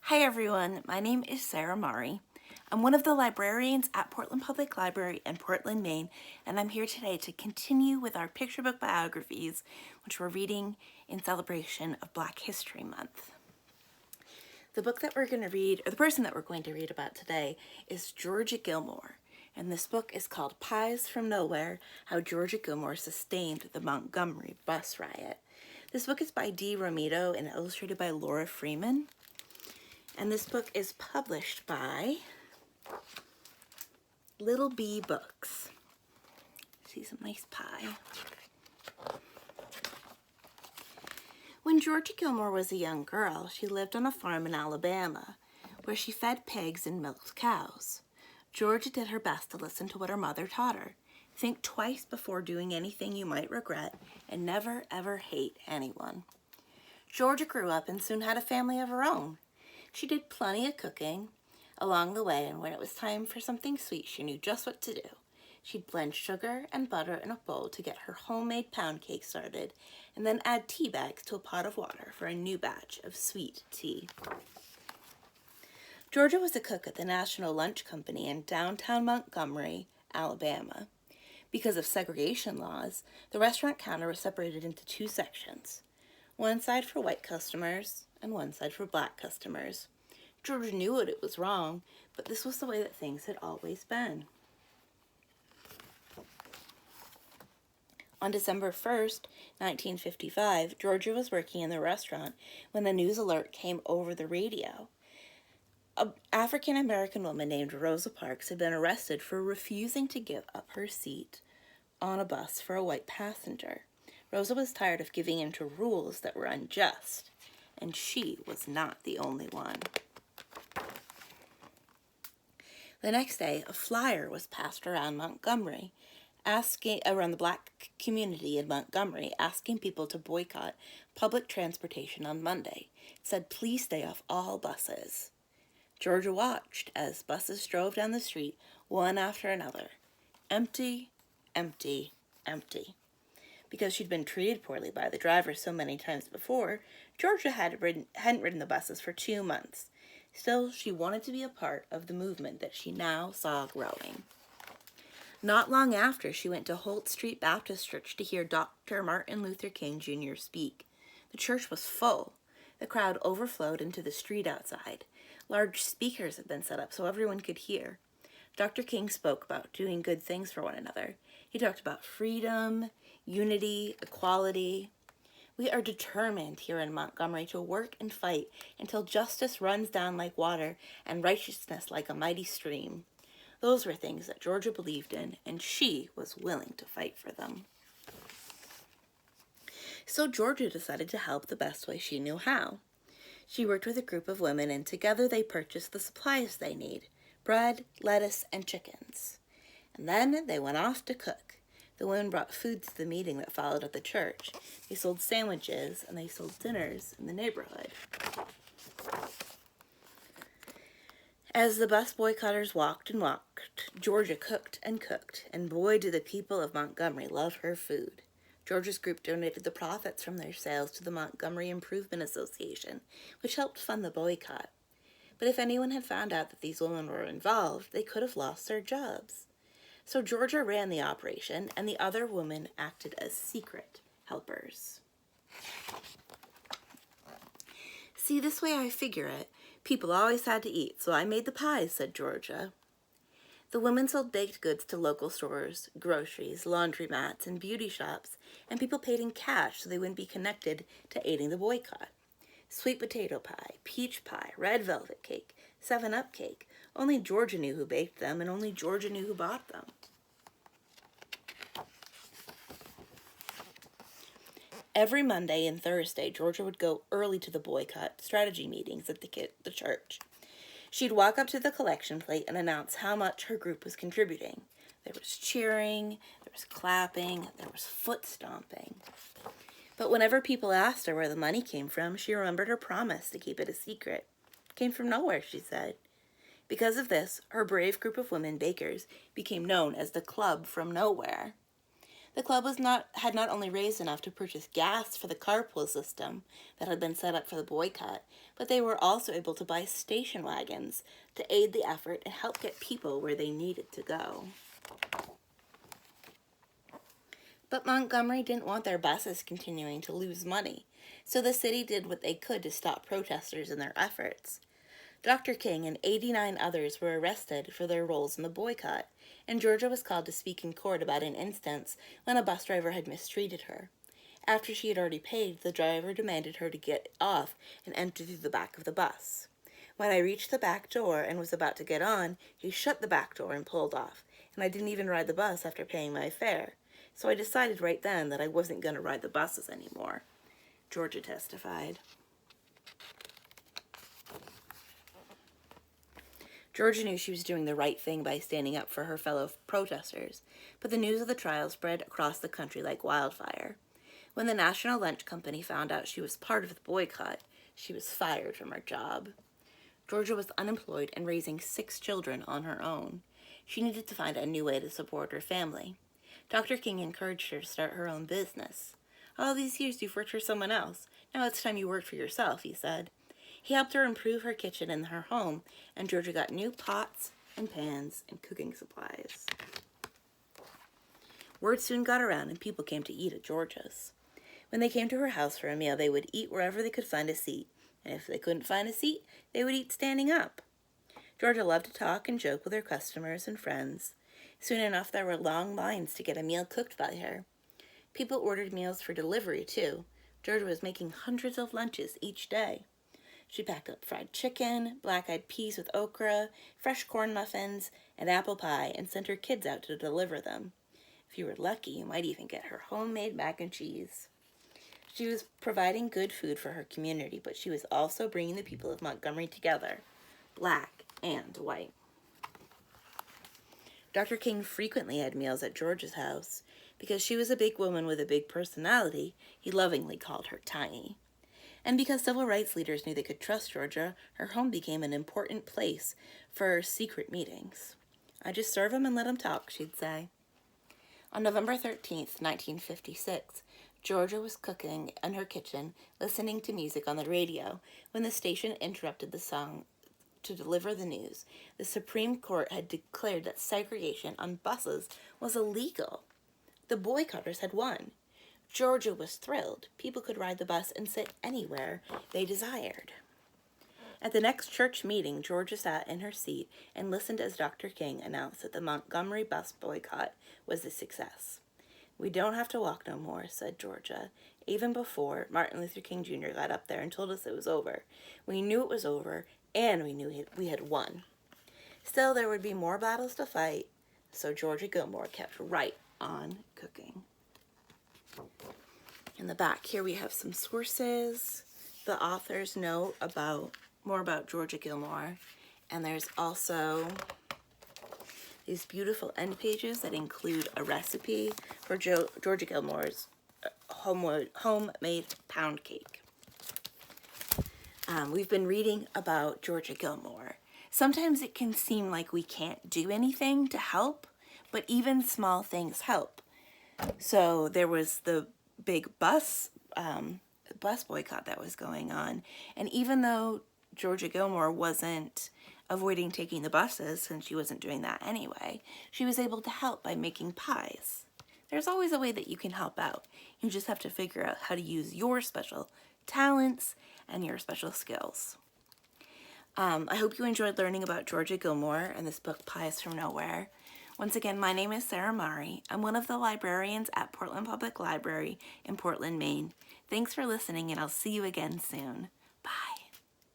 Hi everyone, my name is Sarah Mari. I'm one of the librarians at Portland Public Library in Portland, Maine, and I'm here today to continue with our picture book biographies, which we're reading in celebration of Black History Month. The book that we're going to read, or the person that we're going to read about today, is Georgia Gilmore, and this book is called Pies from Nowhere, How Georgia Gilmore Sustained the Montgomery Bus Riot. This book is by Dee Romito and illustrated by Laura Freeman. And this book is published by Little Bee Books. See some nice pie. When Georgia Gilmore was a young girl, she lived on a farm in Alabama, where she fed pigs and milked cows. Georgia did her best to listen to what her mother taught her. Think twice before doing anything you might regret, and never ever hate anyone. Georgia grew up and soon had a family of her own. She did plenty of cooking along the way, and when it was time for something sweet, she knew just what to do. She'd blend sugar and butter in a bowl to get her homemade pound cake started, and then add tea bags to a pot of water for a new batch of sweet tea. Georgia was a cook at the National Lunch Company in downtown Montgomery, Alabama. Because of segregation laws, the restaurant counter was separated into two sections, one side for white customers and one side for black customers. Georgia knew it was wrong, but this was the way that things had always been. On December 1st, 1955, Georgia was working in the restaurant when the news alert came over the radio. An African-American woman named Rosa Parks had been arrested for refusing to give up her seat on a bus for a white passenger. Rosa was tired of giving in to rules that were unjust, and she was not the only one. The next day, a flyer was passed around Montgomery, around the black community in Montgomery, asking people to boycott public transportation on Monday. It said, "Please stay off all buses." Georgia watched as buses drove down the street, one after another. Empty, empty, empty. Because she'd been treated poorly by the driver so many times before, Georgia hadn't ridden the buses for 2 months. Still, she wanted to be a part of the movement that she now saw growing. Not long after, she went to Holt Street Baptist Church to hear Dr. Martin Luther King Jr. speak. The church was full. The crowd overflowed into the street outside. Large speakers had been set up so everyone could hear. Dr. King spoke about doing good things for one another. He talked about freedom, unity, equality. We are determined here in Montgomery to work and fight until justice runs down like water and righteousness like a mighty stream. Those were things that Georgia believed in, and she was willing to fight for them. So Georgia decided to help the best way she knew how. She worked with a group of women, and together they purchased the supplies they need: bread, lettuce, and chickens. And then they went off to cook. The women brought food to the meeting that followed at the church. They sold sandwiches, and they sold dinners in the neighborhood. As the bus boycotters walked and walked, Georgia cooked, and boy did the people of Montgomery love her food. Georgia's group donated the profits from their sales to the Montgomery Improvement Association, which helped fund the boycott. But if anyone had found out that these women were involved, they could have lost their jobs. So Georgia ran the operation, and the other women acted as secret helpers. "See, this way I figure it. People always had to eat, so I made the pies," said Georgia. The women sold baked goods to local stores, groceries, laundromats, and beauty shops, and people paid in cash so they wouldn't be connected to aiding the boycott. Sweet potato pie, peach pie, red velvet cake, 7-Up cake. Only Georgia knew who baked them, and only Georgia knew who bought them. Every Monday and Thursday, Georgia would go early to the boycott strategy meetings at the church. She'd walk up to the collection plate and announce how much her group was contributing. There was cheering, there was clapping, there was foot stomping. But whenever people asked her where the money came from, she remembered her promise to keep it a secret. It came from nowhere, she said. Because of this, her brave group of women bakers became known as the Club from Nowhere. The club had not only raised enough to purchase gas for the carpool system that had been set up for the boycott, but they were also able to buy station wagons to aid the effort and help get people where they needed to go. But Montgomery didn't want their buses continuing to lose money, so the city did what they could to stop protesters in their efforts. Dr. King and 89 others were arrested for their roles in the boycott, and Georgia was called to speak in court about an instance when a bus driver had mistreated her. After she had already paid, the driver demanded her to get off and enter through the back of the bus. When I reached the back door and was about to get on, he shut the back door and pulled off, and I didn't even ride the bus after paying my fare. So I decided right then that I wasn't going to ride the buses anymore, Georgia testified. Georgia knew she was doing the right thing by standing up for her fellow protesters, but the news of the trial spread across the country like wildfire. When the National Lunch Company found out she was part of the boycott, she was fired from her job. Georgia was unemployed and raising 6 children on her own. She needed to find a new way to support her family. Dr. King encouraged her to start her own business. "All these years you've worked for someone else. Now it's time you worked for yourself," he said. He helped her improve her kitchen in her home, and Georgia got new pots and pans and cooking supplies. Word soon got around, and people came to eat at Georgia's. When they came to her house for a meal, they would eat wherever they could find a seat, and if they couldn't find a seat, they would eat standing up. Georgia loved to talk and joke with her customers and friends. Soon enough, there were long lines to get a meal cooked by her. People ordered meals for delivery, too. Georgia was making hundreds of lunches each day. She packed up fried chicken, black-eyed peas with okra, fresh corn muffins, and apple pie, and sent her kids out to deliver them. If you were lucky, you might even get her homemade mac and cheese. She was providing good food for her community, but she was also bringing the people of Montgomery together, black and white. Dr. King frequently had meals at Georgia's house. Because she was a big woman with a big personality, he lovingly called her Tiny. And because civil rights leaders knew they could trust Georgia, her home became an important place for secret meetings. "I just serve 'em and let 'em talk," she'd say. On November 13th, 1956, Georgia was cooking in her kitchen, listening to music on the radio, when the station interrupted the song to deliver the news. The Supreme Court had declared that segregation on buses was illegal. The boycotters had won. Georgia was thrilled. People could ride the bus and sit anywhere they desired. At the next church meeting, Georgia sat in her seat and listened as Dr. King announced that the Montgomery bus boycott was a success. "We don't have to walk no more," said Georgia. "Even before Martin Luther King Jr. got up there and told us it was over. We knew it was over, and we knew we had won. Still, there would be more battles to fight, so Georgia Gilmore kept right on cooking." In the back here we have some sources. The authors know more about Georgia Gilmore, and there's also these beautiful end pages that include a recipe for Georgia Gilmore's homemade pound cake. We've been reading about Georgia Gilmore. Sometimes it can seem like we can't do anything to help, but even small things help. So there was the big bus boycott that was going on. And even though Georgia Gilmore wasn't avoiding taking the buses, since she wasn't doing that anyway, she was able to help by making pies. There's always a way that you can help out. You just have to figure out how to use your special talents and your special skills. I hope you enjoyed learning about Georgia Gilmore and this book, Pies from Nowhere. Once again, my name is Sarah Mari. I'm one of the librarians at Portland Public Library in Portland, Maine. Thanks for listening, and I'll see you again soon.